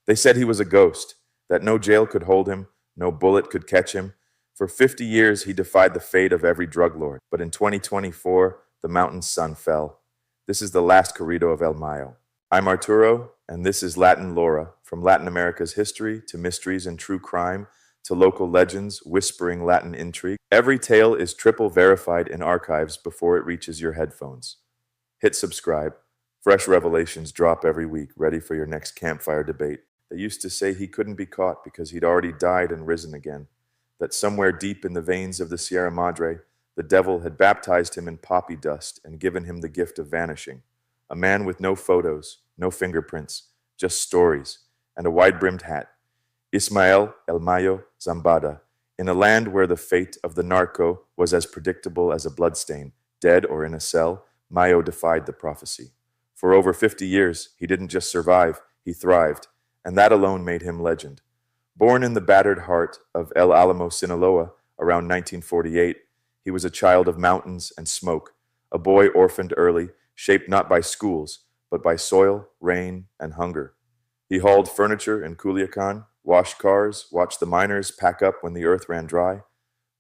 They said he was a ghost, that no jail could hold him, no bullet could catch him. For 50 years, he defied the fate of every drug lord. But in 2024, the mountain's sun fell. This is the last corrido of El Mayo. I'm Arturo, and this is Latin Lore, from Latin America's history to mysteries and true crime to local legends whispering Latin intrigue. Every tale is triple verified in archives before it reaches your headphones. Hit subscribe. Fresh revelations drop every week, ready for your next campfire debate. They used to say he couldn't be caught because he'd already died and risen again, that somewhere deep in the veins of the Sierra Madre, the devil had baptized him in poppy dust and given him the gift of vanishing. A man with no photos, no fingerprints, just stories, and a wide-brimmed hat. Ismael El Mayo Zambada, in a land where the fate of the narco was as predictable as a bloodstain, dead or in a cell, Mayo defied the prophecy. For over 50 years, he didn't just survive, he thrived, and that alone made him legend. Born in the battered heart of El Alamo, Sinaloa, around 1948, he was a child of mountains and smoke, a boy orphaned early, shaped not by schools, but by soil, rain, and hunger. He hauled furniture in Culiacan, washed cars, watched the miners pack up when the earth ran dry.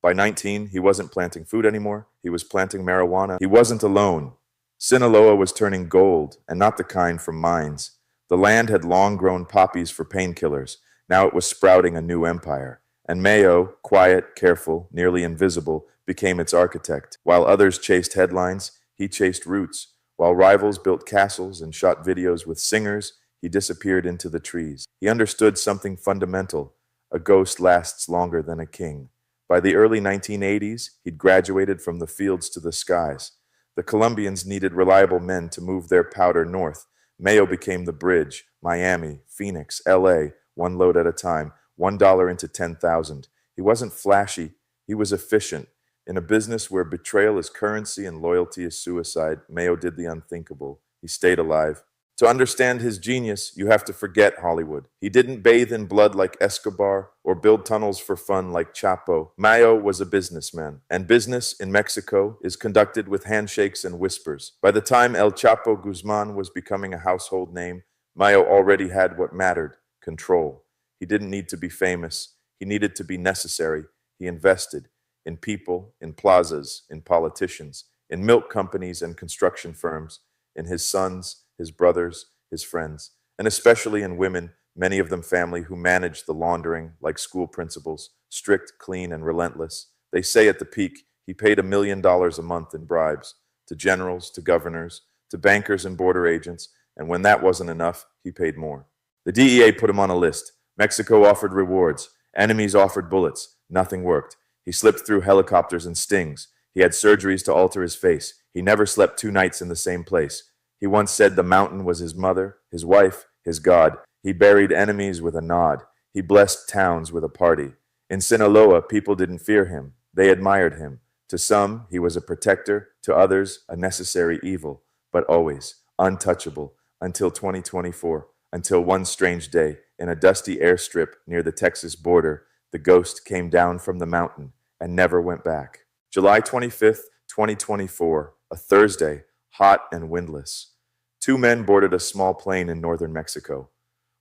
By 19, he wasn't planting food anymore, he was planting marijuana. He wasn't alone. Sinaloa was turning gold, and not the kind from mines. The land had long grown poppies for painkillers. Now it was sprouting a new empire. And Mayo, quiet, careful, nearly invisible, became its architect. While others chased headlines, he chased roots. While rivals built castles and shot videos with singers, he disappeared into the trees. He understood something fundamental. A ghost lasts longer than a king. By the early 1980s, he'd graduated from the fields to the skies. The Colombians needed reliable men to move their powder north. Mayo became the bridge. Miami, Phoenix, LA, one load at a time, $1 into 10,000. He wasn't flashy, he was efficient. In a business where betrayal is currency and loyalty is suicide, Mayo did the unthinkable. He stayed alive. To understand his genius, you have to forget Hollywood. He didn't bathe in blood like Escobar or build tunnels for fun like Chapo. Mayo was a businessman, and business in Mexico is conducted with handshakes and whispers. By the time El Chapo Guzman was becoming a household name, Mayo already had what mattered: control. He didn't need to be famous. He needed to be necessary. He invested in people, in plazas, in politicians, in milk companies and construction firms, in his sons, his brothers, his friends, and especially in women, many of them family, who managed the laundering like school principals, strict, clean, and relentless. They say at the peak, he paid $1 million a month in bribes, to generals, to governors, to bankers and border agents, and when that wasn't enough, he paid more. The DEA put him on a list. Mexico offered rewards. Enemies offered bullets. Nothing worked. He slipped through helicopters and stings. He had surgeries to alter his face. He never slept 2 nights in the same place. He once said the mountain was his mother, his wife, his God. He buried enemies with a nod. He blessed towns with a party. In Sinaloa, people didn't fear him. They admired him. To some, he was a protector. To others, a necessary evil. But always untouchable until 2024, until one strange day, in a dusty airstrip near the Texas border, the ghost came down from the mountain and never went back. July 25th, 2024, a Thursday, hot and windless. 2 men boarded a small plane in northern Mexico.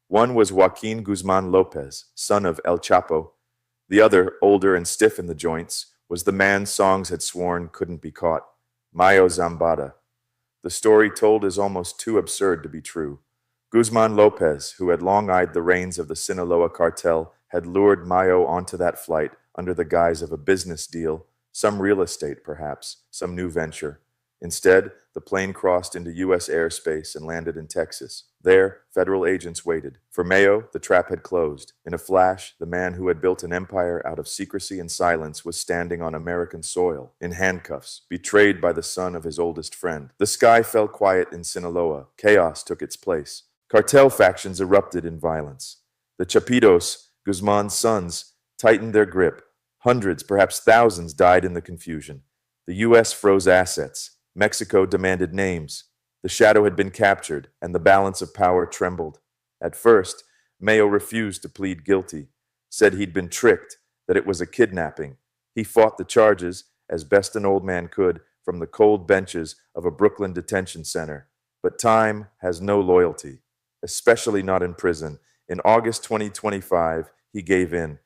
One was Joaquin Guzman Lopez, son of El Chapo. The other, older and stiff in the joints, was the man songs had sworn couldn't be caught, Mayo Zambada. The story told is almost too absurd to be true. Guzman Lopez, who had long eyed the reins of the Sinaloa Cartel, had lured Mayo onto that flight under the guise of a business deal, some real estate perhaps, some new venture. Instead, the plane crossed into U.S. airspace and landed in Texas. There, federal agents waited. For Mayo, the trap had closed. In a flash, the man who had built an empire out of secrecy and silence was standing on American soil, in handcuffs, betrayed by the son of his oldest friend. The sky fell quiet in Sinaloa. Chaos took its place. Cartel factions erupted in violence. The Chapitos, Guzman's sons, tightened their grip. Hundreds, perhaps thousands, died in the confusion. The U.S. froze assets. Mexico demanded names. The shadow had been captured, and the balance of power trembled. At first, Mayo refused to plead guilty, said he'd been tricked, that it was a kidnapping. He fought the charges, as best an old man could, from the cold benches of a Brooklyn detention center. But time has no loyalty, especially not in prison, In August 2025, he gave in.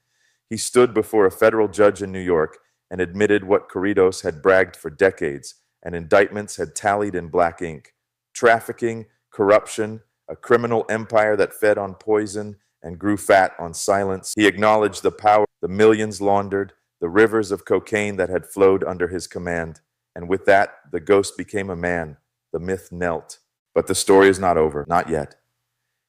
He stood before a federal judge in New York and admitted what corridos had bragged for decades, and indictments had tallied in black ink: trafficking, corruption, a criminal empire that fed on poison and grew fat on silence. He acknowledged the power, the millions laundered, the rivers of cocaine that had flowed under his command. And with that, the ghost became a man. The myth knelt. But the story is not over, not yet.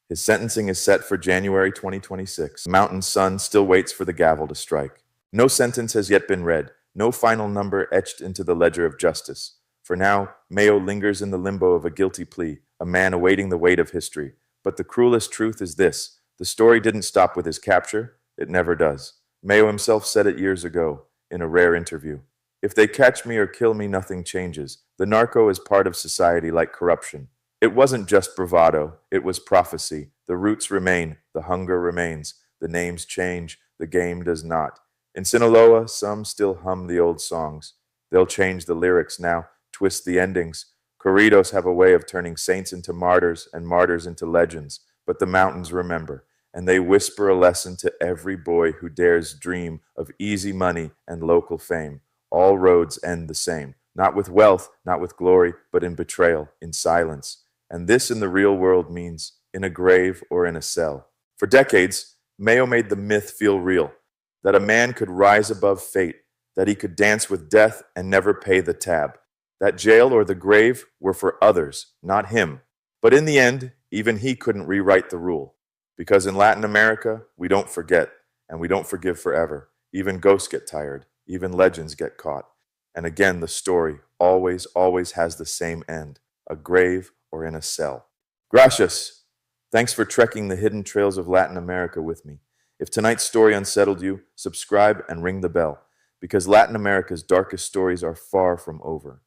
His sentencing is set for January 2026. The mountain sun still waits for the gavel to strike. No sentence has yet been read, no final number etched into the ledger of justice. For now, Mayo lingers in the limbo of a guilty plea, a man awaiting the weight of history. But the cruelest truth is this: the story didn't stop with his capture. It never does. Mayo himself said it years ago in a rare interview. If they catch me or kill me, nothing changes. The narco is part of society like corruption. It wasn't just bravado, it was prophecy. The roots remain, the hunger remains, the names change, the game does not. In Sinaloa, some still hum the old songs. They'll change the lyrics now, twist the endings. Corridos have a way of turning saints into martyrs and martyrs into legends, but the mountains remember, and they whisper a lesson to every boy who dares dream of easy money and local fame. All roads end the same, not with wealth, not with glory, but in betrayal, in silence. And this in the real world means in a grave or in a cell. For decades, Mayo made the myth feel real, that a man could rise above fate, that he could dance with death and never pay the tab, that jail or the grave were for others, not him. But in the end, even he couldn't rewrite the rule, because in Latin America, we don't forget, and we don't forgive forever. Even ghosts get tired, even legends get caught. And again, the story always has the same end, a grave or in a cell. Gracias. Thanks for trekking the hidden trails of Latin America with me. If tonight's story unsettled you, subscribe and ring the bell, because Latin America's darkest stories are far from over.